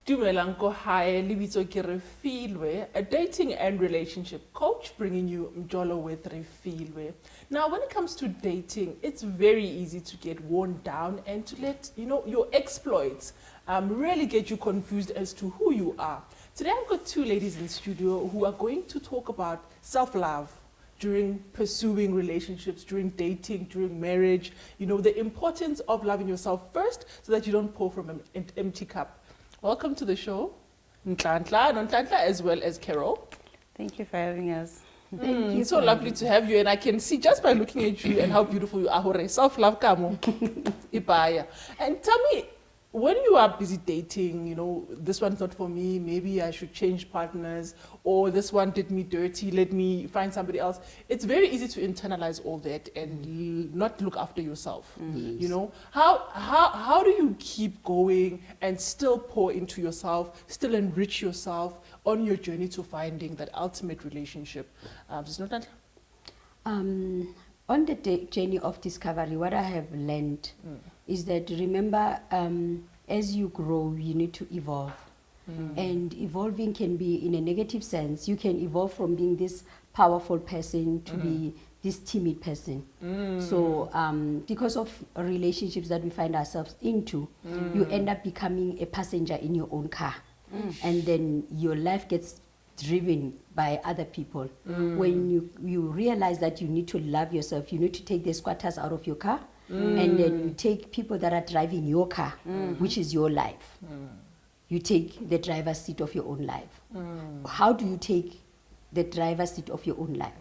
Dumelang ko hae lebitso ke Refiloe, a dating and relationship coach bringing you Mjolo with Refiloe. Now, when it comes to dating, it's very easy to get worn down and to let your exploits really get you confused as to who you are. Today, I've got two ladies in studio who are going to talk about self-love during pursuing relationships, during dating, during marriage. The importance of loving yourself first so that you don't pour from an empty cup. Welcome to the show, Nonla, as well as Carol. Thank you for having us. Thank you. It's so lovely to have you, and I can see just by looking at you and how beautiful you are. Self-love, kamo. Ibaya. And tell me, when you are busy dating, this one's not for me, maybe I should change partners, or this one did me dirty, let me find somebody else. It's very easy to internalize all that and not look after yourself. How do you keep going and still pour into yourself, still enrich yourself on your journey to finding that ultimate relationship? On the journey of discovery, what I have learned is that, remember, as you grow, you need to evolve. And evolving can be in a negative sense. You can evolve from being this powerful person to be this timid person. So because of relationships that we find ourselves into, you end up becoming a passenger in your own car. And then your life gets driven by other people. When you realize that you need to love yourself, you need to take the squatters out of your car, and then you take people that are driving your car, which is your life. You take the driver's seat of your own life. How do you take the driver's seat of your own life?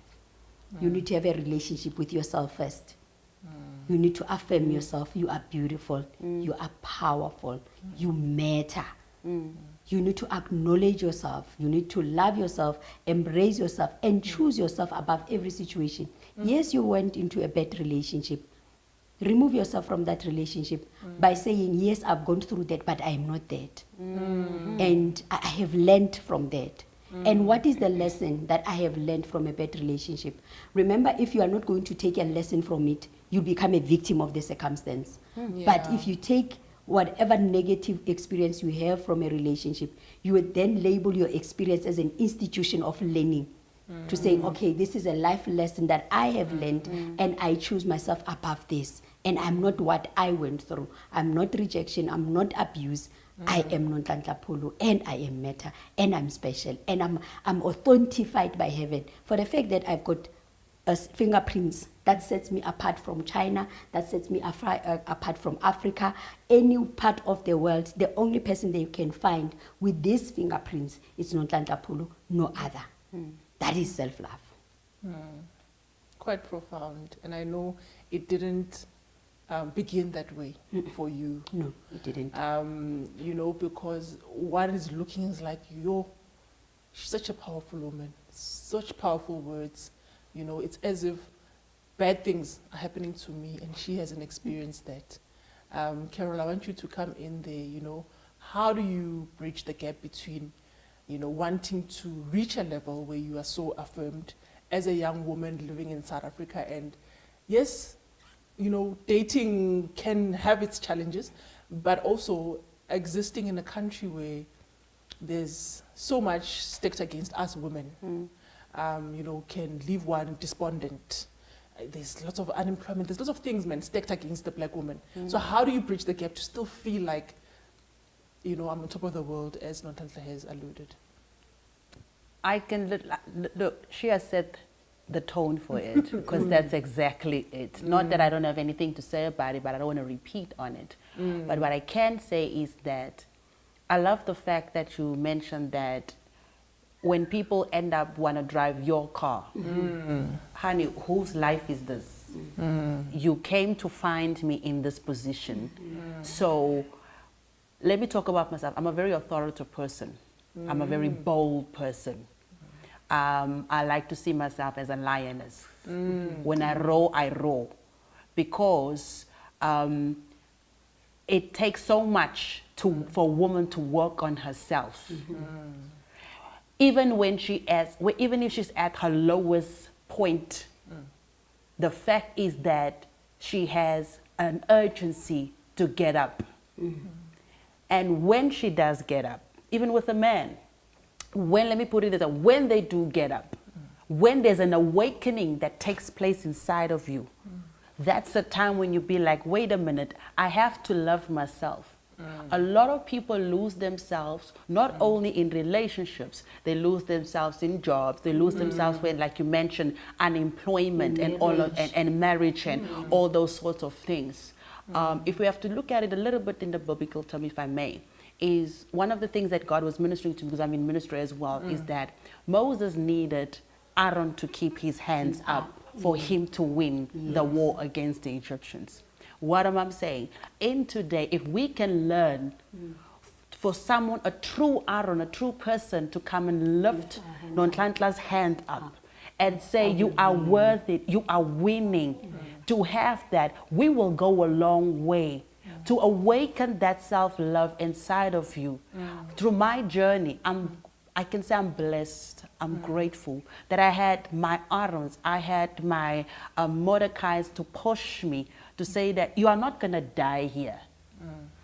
You need to have a relationship with yourself first. You need to affirm yourself. You are beautiful. You are powerful. You matter. You need to acknowledge yourself. You need to love yourself, embrace yourself, and choose yourself above every situation. Yes, you went into a bad relationship. Remove yourself from that relationship by saying, yes, I've gone through that, but I am not that. And I have learned from that. And what is the lesson that I have learned from a bad relationship? Remember, if you are not going to take a lesson from it, you become a victim of the circumstance. But if you take whatever negative experience you have from a relationship, you would then label your experience as an institution of learning. To say, okay, this is a life lesson that I have learned, and I choose myself above this. And I'm not what I went through. I'm not rejection. I'm not abuse. I am Nonla Polo, and I am matter, and I'm special, and I'm authentified by heaven for the fact that I've got fingerprints that sets me apart from China, that sets me apart from Africa, any part of the world. The only person that you can find with these fingerprints is Nonla Polo, no other. That is self-love. Quite profound. And I know it didn't begin that way for you. No, it didn't. Because one is looking is like, she's such a powerful woman, such powerful words. It's as if bad things are happening to me and she hasn't experienced that. Carol, I want you to come in there. How do you bridge the gap between wanting to reach a level where you are so affirmed as a young woman living in South Africa? And yes, dating can have its challenges, but also existing in a country where there's so much stacked against us women, can leave one despondent. There's lots of unemployment. There's lots of things, stacked against the black woman. So how do you bridge the gap to still feel like, I'm on top of the world, as Nonla has alluded? I can look. She has set the tone for it, because that's exactly it. Not that I don't have anything to say about it, but I don't want to repeat on it. But what I can say is that I love the fact that you mentioned that when people end up want to drive your car, honey, whose life is this? You came to find me in this position. So let me talk about myself. I'm a very authoritative person. I'm a very bold person. I like to see myself as a lioness. When I roar, because it takes so much for a woman to work on herself. Even if she's at her lowest point, the fact is that she has an urgency to get up. And when she does get up, even with a man, let me put it as when they do get up, when there's an awakening that takes place inside of you, that's the time when you be like, wait a minute, I have to love myself. A lot of people lose themselves, not only in relationships, they lose themselves in jobs, they lose themselves when, like you mentioned, unemployment and all of, and marriage and all those sorts of things. If we have to look at it a little bit in the biblical term, if I may, is one of the things that God was ministering to me, because I'm in ministry as well, is that Moses needed Aaron to keep his hands up for him to win the war against the Egyptians. What am I saying? In today, if we can learn for someone, a true Aaron, a true person, to come and lift Nonhlanhla's hand up and say, you are worthy, you are winning, to have that, we will go a long way to awaken that self-love inside of you. Through my journey, I can say I'm blessed, I'm grateful that I had my Aarons, I had my Mordecais to push me to say that you are not going to die here.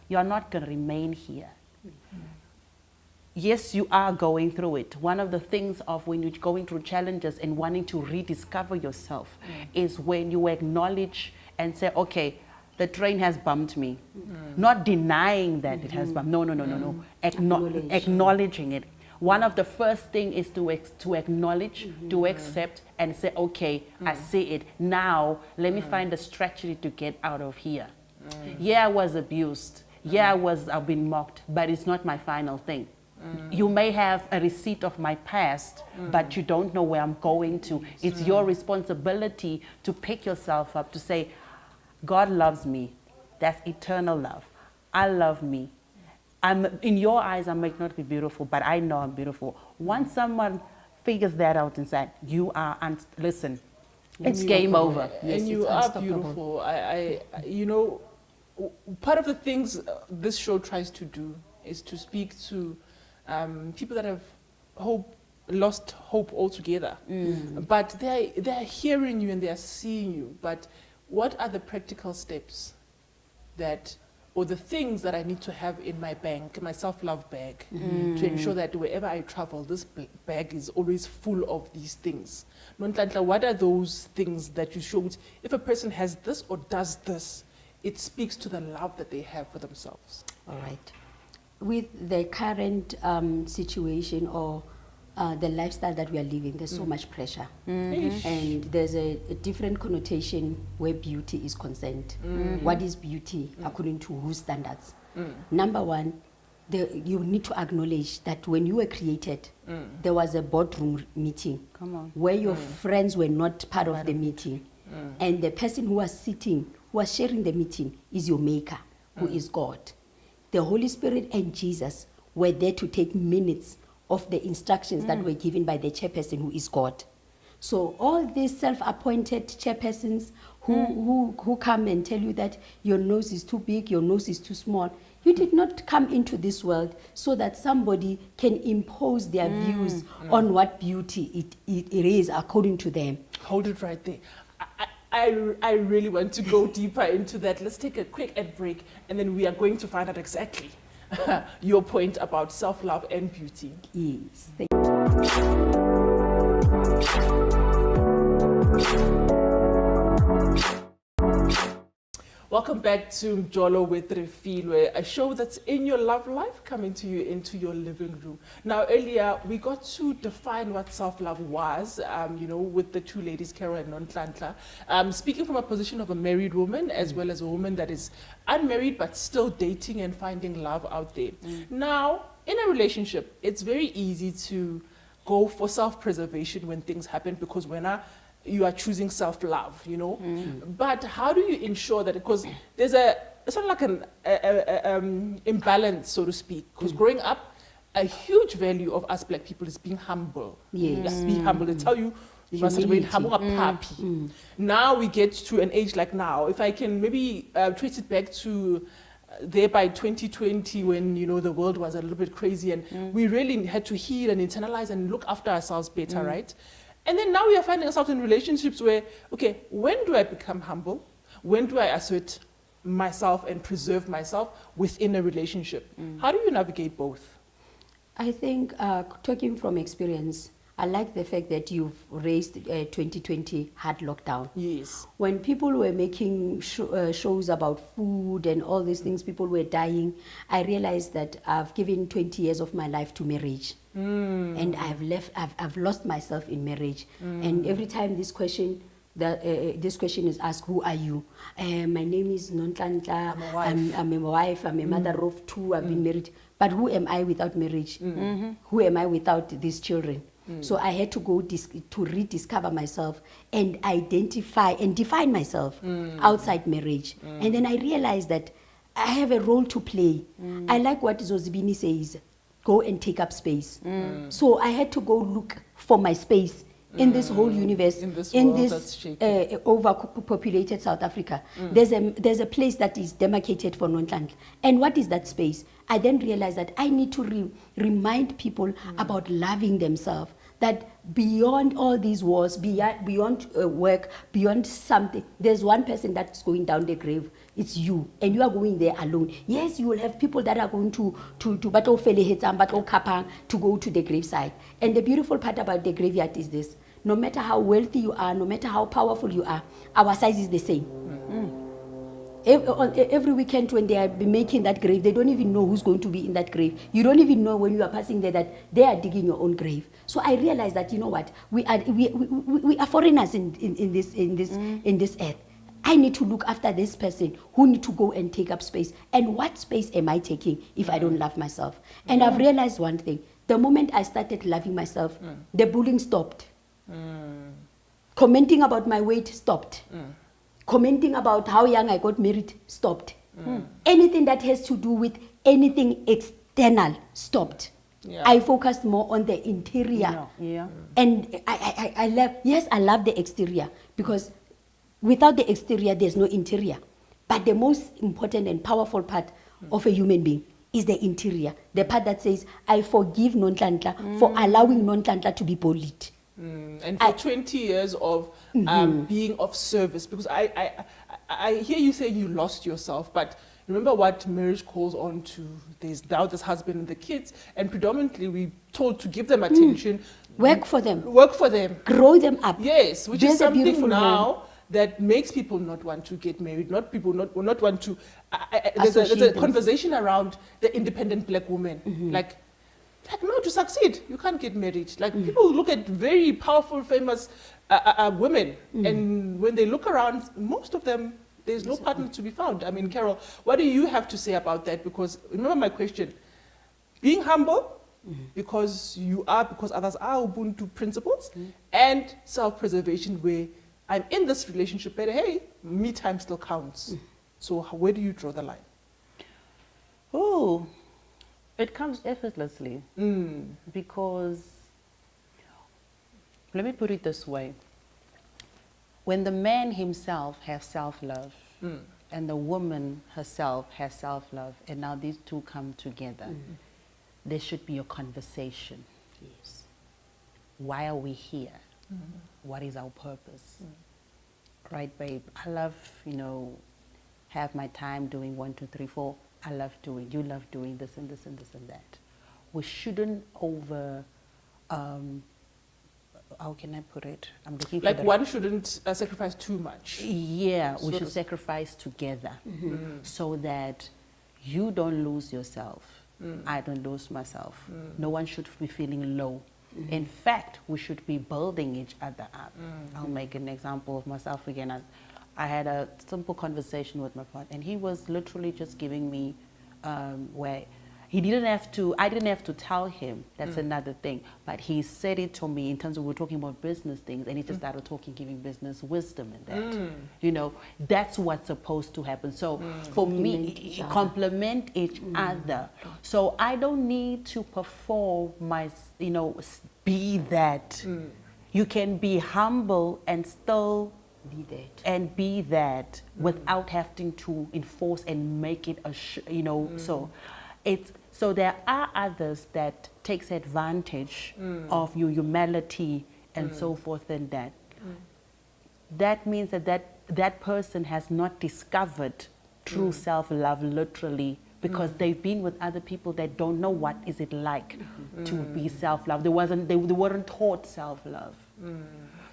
You are not going to remain here. Yes, you are going through it. One of the things of when you're going through challenges and wanting to rediscover yourself is when you acknowledge and say, okay, the train has bumped me. Not denying that it has bumped. No. Acknowledging it. One of the first things is to acknowledge, to accept, and say, okay, I see it. Now, let me find a strategy to get out of here. Yeah, I was abused. Yeah, I've been mocked, but it's not my final thing. You may have a receipt of my past, but you don't know where I'm going to. It's your responsibility to pick yourself up, to say, God loves me. That's eternal love. I love me. In your eyes, I might not be beautiful, but I know I'm beautiful. Once someone figures that out inside, you are, listen, it's game over. Yes, and you are beautiful. You know, part of the things this show tries to do is to speak to people that have lost hope altogether. But they're hearing you and they're seeing you. But what are the practical steps or the things that I need to have in my bank, my self-love bag, to ensure that wherever I travel, this bag is always full of these things? Nonhlanhla, what are those things that you showed? If a person has this or does this, it speaks to the love that they have for themselves. All right. With the current situation or the lifestyle that we are living, there's so much pressure. And there's a different connotation where beauty is concerned. What is beauty according to whose standards? Number one, you need to acknowledge that when you were created, there was a boardroom meeting where your friends were not part of the meeting. And the person who was sitting, who was sharing the meeting, is your maker, who is God. The Holy Spirit and Jesus were there to take minutes of the instructions that were given by the chairperson, who is God. So all these self-appointed chairpersons who come and tell you that your nose is too big, your nose is too small, you did not come into this world so that somebody can impose their views on what beauty it is according to them. Hold it right there. I really want to go deeper into that. Let's take a quick ad break, and then we are going to find out exactly your point about self-love and beauty. Yes. Welcome back to Mjolo with Refiloe, a show that's in your love life, coming to you into your living room. Now, earlier, we got to define what self-love was, with the two ladies, Carol and Nonhlanhla, speaking from a position of a married woman, as well as a woman that is unmarried, but still dating and finding love out there. Now, in a relationship, it's very easy to go for self-preservation when things happen, because you are choosing self-love, But how do you ensure that, because there's it's sort of like an imbalance, so to speak, because growing up, a huge value of us black people is being humble. Yes. Be humble. They tell you, you must remain humble, papi. Now we get to an age like now, if I can maybe trace it back to there by 2020, when the world was a little bit crazy, and we really had to heal and internalize and look after ourselves better, right? And then now we are finding ourselves in relationships where, okay, when do I become humble? When do I assert myself and preserve myself within a relationship. How do you navigate both? I think, talking from experience, I like the fact that you've raised 2020 hard lockdown. Yes. When people were making shows about food and all these things, people were dying, I realized that I've given 20 years of my life to marriage. And I've lost myself in marriage. And every time this question is asked, who are you? My name is Nonla. I'm a wife, I'm a mother of two, I've been married. But who am I without marriage? Who am I without these children? So I had to go to rediscover myself and identify and define myself outside marriage. And then I realized that I have a role to play. I like what Zozibini says, go and take up space. So I had to go look for my space in this whole universe, in this overpopulated South Africa. There's a place that is demarcated for Nonhlanhla. And what is that space? I then realized that I need to remind people about loving themselves, that beyond all these wars, beyond work, beyond something, there's one person that's going down the grave. It's you, and you are going there alone. Yes, you will have people that are going to battle Felehetam, battle Kapang, to go to the graveside. And the beautiful part about the graveyard is this: no matter how wealthy you are, no matter how powerful you are, our size is the same. Every weekend when they are making that grave, they don't even know who's going to be in that grave. You don't even know when you are passing there that they are digging your own grave. So I realized that, you know what, we are foreigners in this earth. I need to look after this person who need to go and take up space. And what space am I taking if I don't love myself? And I've realized one thing: the moment I started loving myself, the bullying stopped. Commenting about my weight stopped. Commenting about how young I got married stopped. Anything that has to do with anything external stopped. Yeah. I focused more on the interior. And I love the exterior, because without the exterior there's no interior. But the most important and powerful part of a human being is the interior, the part that says, I forgive Nonhlanhla for allowing Nonhlanhla to be bullied. And for 20 years of being of service, because I hear you say you lost yourself, but remember what marriage calls on to. There's now this husband and the kids, and predominantly we're told to give them attention. Work for them. Grow them up. Yes, which is something now that makes people not want to get married, not want to. There's a conversation around the independent black woman. Like, no, to succeed, you can't get married. Like, people look at very powerful, famous women, and when they look around, most of them, there's no partner to be found. I mean, Carol, what do you have to say about that? Because remember my question: being humble, because others are Ubuntu principles, and self-preservation, where I'm in this relationship, but hey, me time still counts. So where do you draw the line? Oh. It comes effortlessly, because, let me put it this way: when the man himself has self-love and the woman herself has self-love, and now these two come together, there should be a conversation. Yes. Why are we here? What is our purpose? Right, babe? I love, have my time doing 1, 2, 3, 4. I love doing, you love doing this and this and this and that. We shouldn't how can I put it? I'm looking for one shouldn't sacrifice too much. Yeah, we should sacrifice together so that you don't lose yourself. I don't lose myself. No one should be feeling low. In fact, we should be building each other up. I'll make an example of myself again. I had a simple conversation with my partner, and he was literally just giving me where he didn't have to, I didn't have to tell him, that's another thing, but he said it to me in terms of, we're talking about business things, and he just started talking, giving business wisdom and that. That's what's supposed to happen. So for me, complement each other. So I don't need to perform be that. You can be humble and still be that without having to enforce and make it so there are others that takes advantage of your humility and so forth, and that means that person has not discovered true self-love literally, because they've been with other people that don't know what is it like to be self-love. They weren't taught self-love.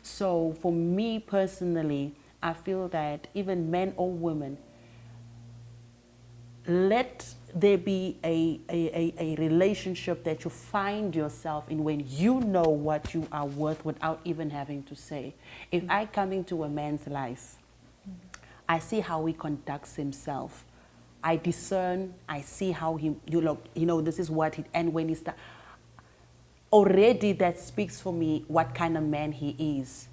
So for me personally, I feel that even men or women, let there be a relationship that you find yourself in when you know what you are worth without even having to say. If I come into a man's life, I see how he conducts himself. I discern, I see how this is what he, and when he starts, already that speaks for me what kind of man he is.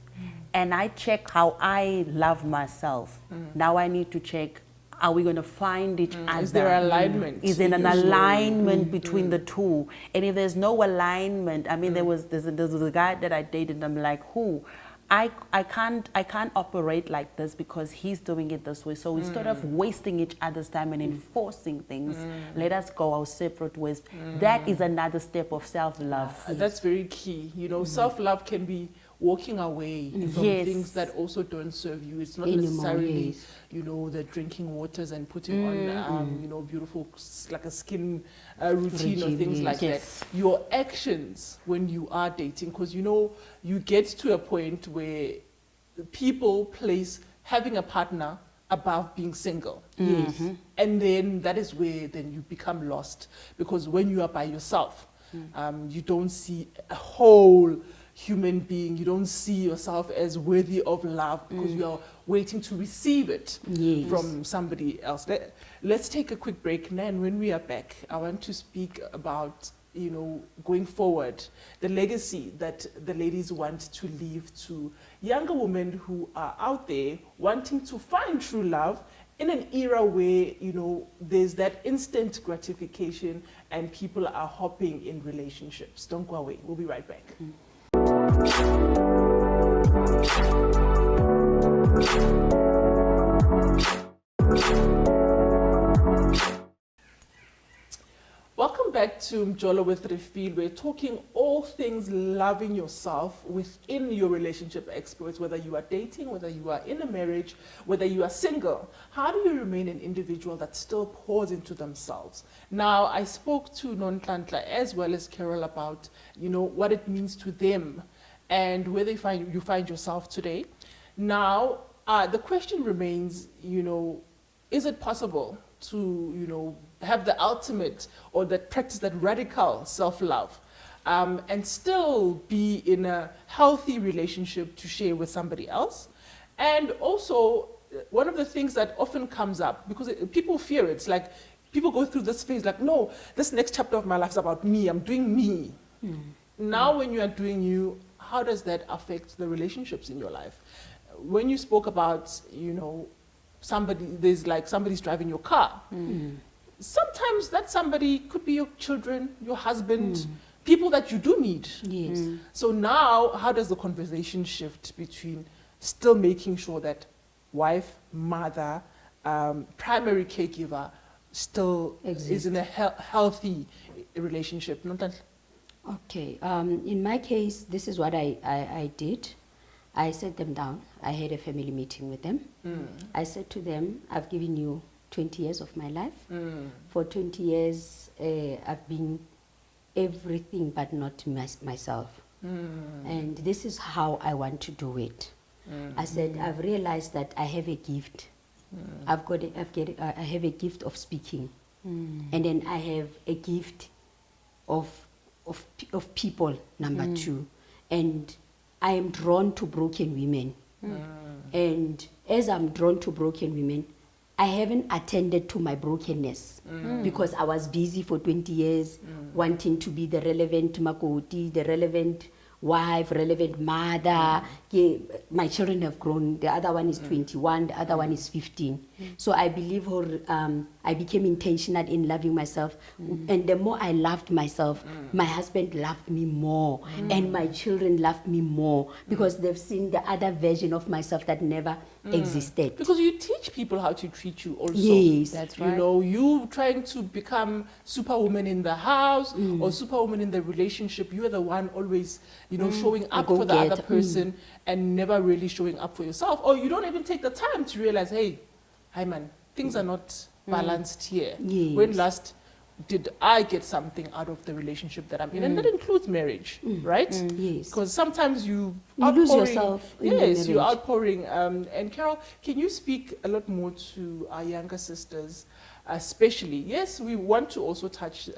And I check how I love myself. Now I need to check, are we going to find each other? Is there alignment? Is there an alignment between the two? And if there's no alignment, I mean, there's a guy that I dated, and I'm like, who? I can't operate like this because he's doing it this way. So instead of wasting each other's time and enforcing things, let us go our separate ways. That is another step of self-love. That's very key. Self-love can be walking away from things that also don't serve you. It's not necessarily, the drinking waters and putting on, beautiful, like a skin routine or things like that. Your actions when you are dating, because, you get to a point where people place having a partner above being single. And then that is where then you become lost, because when you are by yourself, you don't see a whole human being. You don't see yourself as worthy of love because you are waiting to receive it from somebody else. Let's take a quick break, and when we are back, I want to speak about going forward, the legacy that the ladies want to leave to younger women who are out there wanting to find true love in an era where, there's that instant gratification and people are hopping in relationships. Don't go away. We'll be right back. Welcome back to Mjolo with Refiloe. We're talking all things loving yourself within your relationship experience, whether you are dating, whether you are in a marriage, whether you are single. How do you remain an individual that still pours into themselves? Now, I spoke to Nonla as well as Carol about, what it means to them and where you find yourself today. Now, the question remains, is it possible to, have the ultimate or that practice that radical self-love and still be in a healthy relationship to share with somebody else? And also, one of the things that often comes up, because people fear it, it's like people go through this phase like, no, this next chapter of my life is about me, I'm doing me. Now when you are doing you, how does that affect the relationships in your life? When you spoke about, somebody's driving your car. Sometimes that somebody could be your children, your husband, people that you do need. So now, how does the conversation shift between still making sure that wife, mother, primary caregiver still is in a healthy relationship? Okay. In my case, this is what I did. I sat them down. I had a family meeting with them. I said to them, I've given you 20 years of my life. For 20 years, I've been everything but not myself. And this is how I want to do it. I said, I've realized that I have a gift. I have a gift of speaking. And then I have a gift of people, number two. And I am drawn to broken women. And as I'm drawn to broken women, I haven't attended to my brokenness because I was busy for 20 years wanting to be the relevant makoti, the relevant wife, relevant mother. My children have grown. The other one is 21, the other one is 15. So I believe I became intentional in loving myself. And the more I loved myself, my husband loved me more. And my children loved me more because they've seen the other version of myself that never existed. Because you teach people how to treat you also. Yes. That's right. You trying to become superwoman in the house or superwoman in the relationship, you're the one always, showing up for the other person and never really showing up for yourself. Or you don't even take the time to realize, hey, man, things are not balanced here. Yes. When last did I get something out of the relationship that I'm in? And that includes marriage, right? Yes. Because sometimes you lose outpouring- yourself in the Yes, you're marriage. outpouring. And Carol, can you speak a lot more to our younger sisters, especially? Yes, we want to also touch,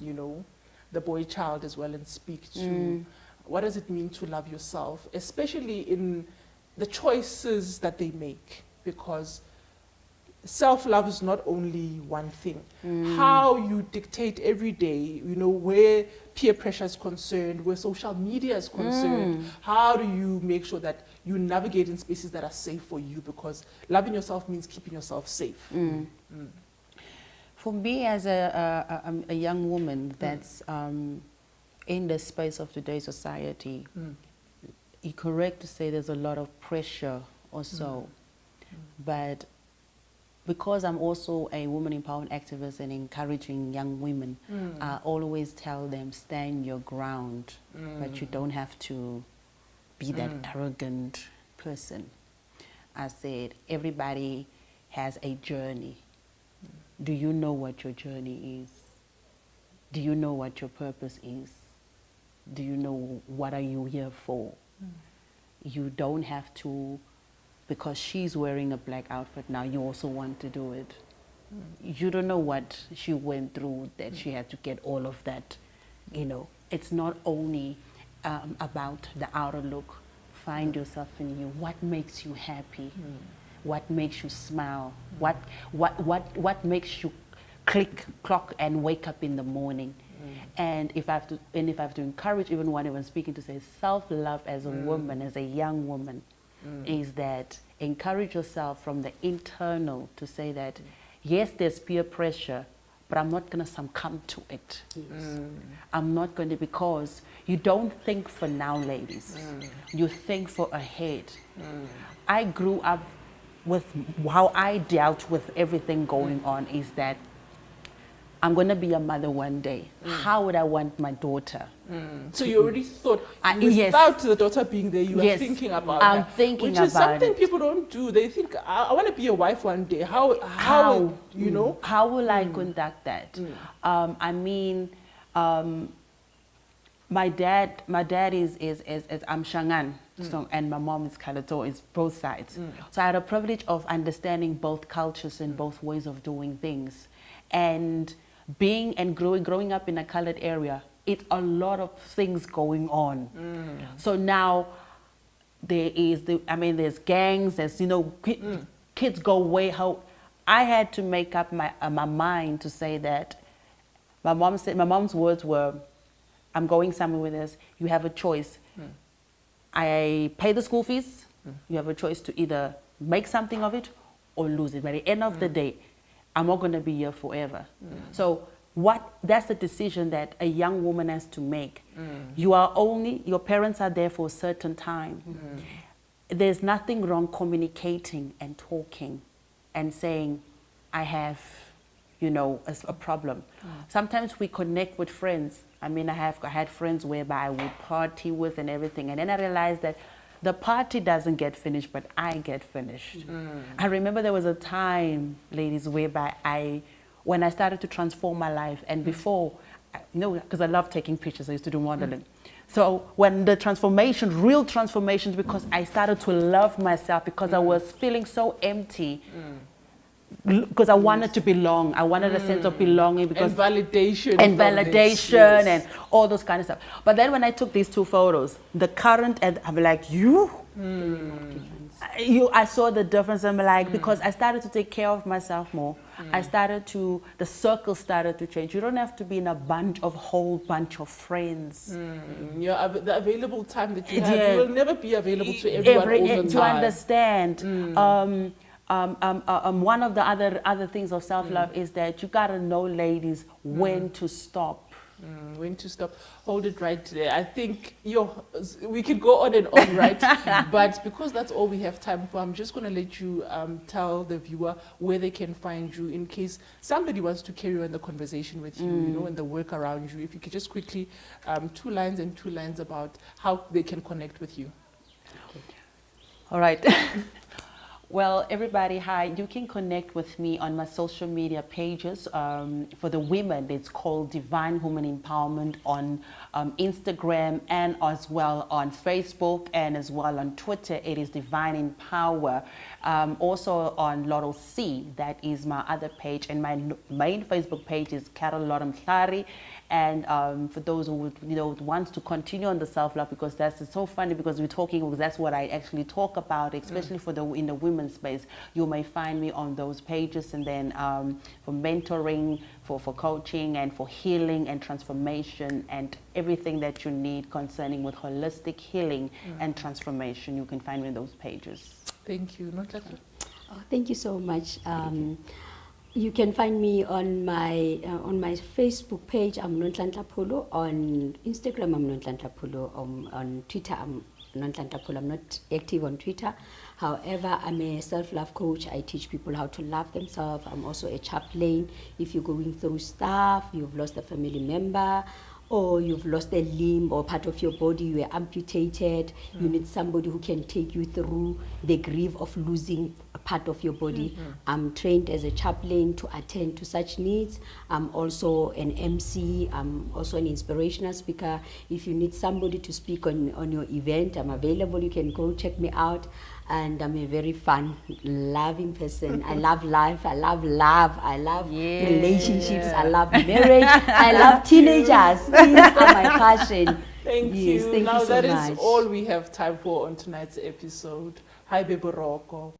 you know, the boy child as well and speak to what does it mean to love yourself, especially in the choices that they make, because self-love is not only one thing. How you dictate every day, you know, where peer pressure is concerned, where social media is concerned, how do you make sure that you navigate in spaces that are safe for you? Because loving yourself means keeping yourself safe. For me, as a young woman that's in the space of today's society, you're correct to say there's a lot of pressure or so. But because I'm also a woman empowerment activist and encouraging young women, I always tell them, stand your ground, but you don't have to be that arrogant person. I said, everybody has a journey. Do you know what your journey is? Do you know what your purpose is? Do you know what are you here for? You don't have to, because she's wearing a black outfit now, you also want to do it. You don't know what she went through, that she had to get all of that. You know, it's not only about the outer look. Find yourself in you. What makes you happy? What makes you smile? What makes you click, clock, and wake up in the morning? And if I have to encourage even one even speaking to say self-love as a woman, as a young woman, is that encourage yourself from the internal to say that yes, there's peer pressure, but I'm not going to succumb to it. I'm not going to, because you don't think for now, ladies. You think for ahead. I grew up with how I dealt with everything going on is that I'm going to be a mother one day. How would I want my daughter? So you already thought, yes. without the daughter being there, you were thinking about I'm that. thinking which is about something it. people don't do. They think, I want to be a wife one day. How you know? How will I conduct that? I mean, my dad is I'm Shangan, so, and my mom is Kalato. It's both sides. So I had a privilege of understanding both cultures and both ways of doing things, and being and growing up in a colored area. It's a lot of things going on. So now there's gangs. There's kids go way how. I had to make up my mind to say that. My mom's words were, I'm going somewhere with this. You have a choice. I pay the school fees. You have a choice to either make something of it or lose it. By the end of the day, I'm not going to be here forever. So that's the decision that a young woman has to make. Your parents are there for a certain time. There's nothing wrong communicating and talking and saying, I have, a problem. Sometimes we connect with friends. I mean, I had friends whereby I would party with and everything. And then I realized that the party doesn't get finished, but I get finished. I remember there was a time, ladies, whereby when I started to transform my life, and before, because I love taking pictures, I used to do modeling. So when the real transformations, because I started to love myself, because I was feeling so empty, because I wanted to belong. I wanted a sense of belonging, because and validation and all those kind of stuff. But then when I took these two photos, the current, and I'm like, I saw the difference. I'm like, because I started to take care of myself more. The circle started to change. You don't have to be in a whole bunch of friends. The available time that you have, you will never be available to everyone all the time. To understand. One of the other things of self-love is that you gotta know, ladies, when to stop. When to stop. Hold it right there. I think we could go on and on, right? But because that's all we have time for, I'm just going to let you tell the viewer where they can find you in case somebody wants to carry on the conversation with you, and the work around you. If you could just quickly, 2 lines about how they can connect with you. All right. Well, everybody, hi. You can connect with me on my social media pages. For the women, it's called Divine Woman Empowerment on Instagram and as well on Facebook and as well on Twitter. It is Divine Empower. Also on Lotto C, that is my other page. And my main Facebook page is Carol and Nonla. And for those who would, wants to continue on the self-love, because that's so funny because we're talking, because that's what I actually talk about, especially in the women's space. You may find me on those pages, and then for mentoring, for coaching, and for healing and transformation and everything that you need concerning with holistic healing and transformation, you can find me on those pages. Thank you. Oh, thank you so much. You can find me on my Facebook page. I'm Nonla Polo. On Instagram, I'm Nonla Polo. On Twitter, I'm Nonla Polo. I'm not active on Twitter. However, I'm a self-love coach. I teach people how to love themselves. I'm also a chaplain. If you're going through stuff, you've lost a family member, or you've lost a limb or part of your body, you were amputated, you need somebody who can take you through the grief of losing a part of your body. I'm trained as a chaplain to attend to such needs. I'm also an MC. I'm also an inspirational speaker. If you need somebody to speak on your event, I'm available. You can go check me out. And I'm a very fun, loving person. I love life. I love love. I love relationships. I love marriage. I love teenagers. These are my passion. Thank Yes, you. thank Now you so that much. is all we have time for on tonight's episode. Hi, Baby Rocco.